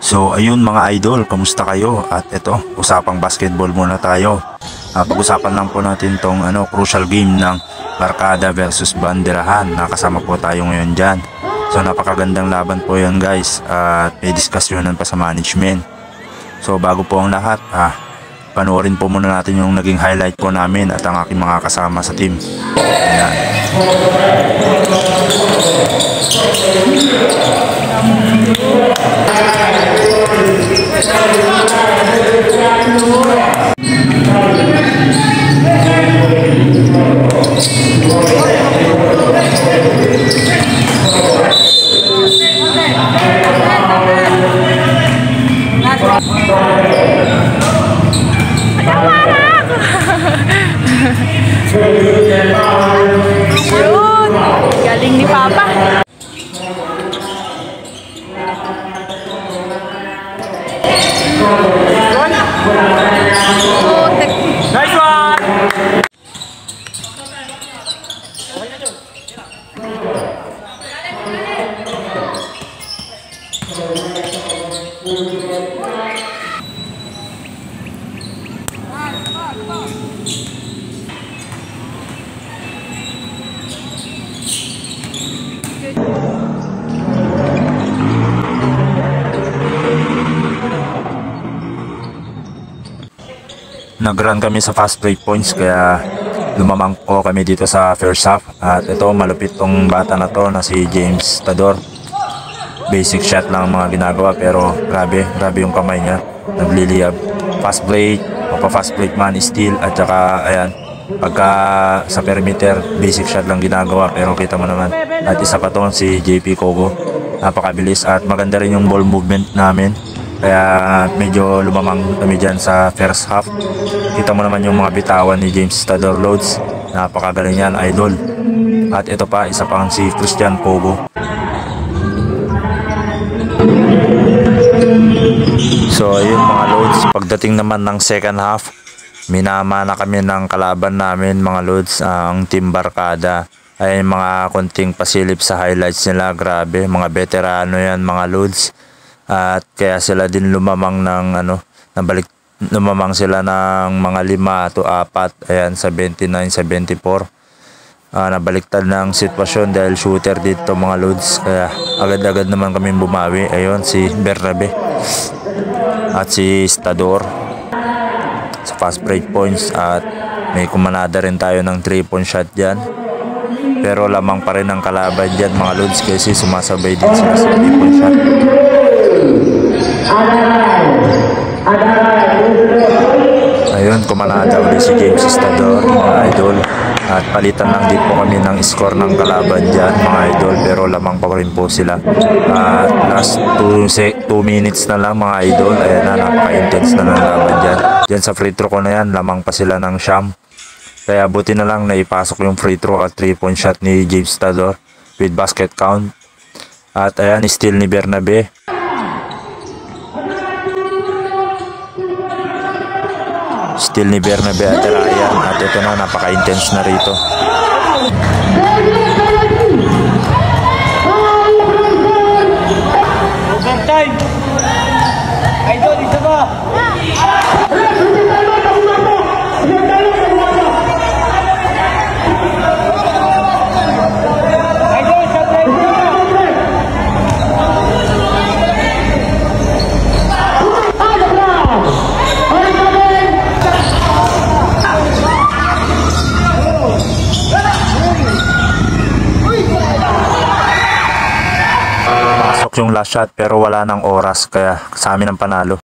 So ayun mga idol, kamusta kayo? At ito, usapang basketball muna tayo. Pag-usapan lang po natin tong crucial game ng Barkada versus Banderahan. Nakasama po tayo ngayon dyan. So napakagandang laban po yan guys. At may diskusyonan pa sa management. So bago po ang lahat, panoorin po muna natin yung naging highlight po namin at ang aking mga kasama sa team. Ayan. Yun! Galing ni Papa. Nice one! Nag-run kami sa fast break points kaya lumamang po kami dito sa first half. At ito, malupit tong bata na to na si James Tador. Basic shot lang ang mga ginagawa pero grabe yung kamay niya. Nagliliyab. Fast break, fast break man, steal at saka ayan. Pagka sa perimeter, basic shot lang ginagawa pero kita mo naman. At isa pa to si JP Kogo. Napakabilis at maganda rin yung ball movement namin. Kaya medyo lumamang kami dyan sa first half. Kita mo naman yung mga bitawan ni James Tador Loads. Napakagaling yan, idol. At ito pa, isa pang si Christian Pogo. So ayun mga Loads, pagdating naman ng second half, minama na kami ng kalaban namin mga Loads, ang Team Barkada. Ay mga konting pasilip sa highlights nila, grabe, mga veterano yan mga Loads. At kaya sila din lumamang ng lumamang sila ng mga 5 to 4, ayan, 79-74. Nabaliktad ng sitwasyon dahil shooter dito mga Loads, kaya agad-agad naman kami bumawi. Ayun si Bernabe at si Stador sa fast break points at may kumanada rin tayo ng 3-point shot dyan. Pero lamang pa rin ang kalaban dyan mga Loads kasi sumasabay din sila sa 3-point shot. Ayun, kumanada ulit si James Stador mga idol. At palitan lang din po kami ng score ng kalaban dyan mga idol, pero lamang pa rin po sila. At last 2 minutes na lang mga idol. Ayan na, napaka-intense na ng laban dyan. Dyan sa free throw ko na yan, lamang pa sila ng siyam. Kaya buti na lang na ipasok yung free throw at 3-point shot ni James Stador with basket count. At ayan, steal ni Bernabe. Steal ni Bernabe at Ryan. At ito na, napaka-intense na rito. Overtime! Idol, isa ba? Yung last shot pero wala ng oras kaya sa amin ang panalo.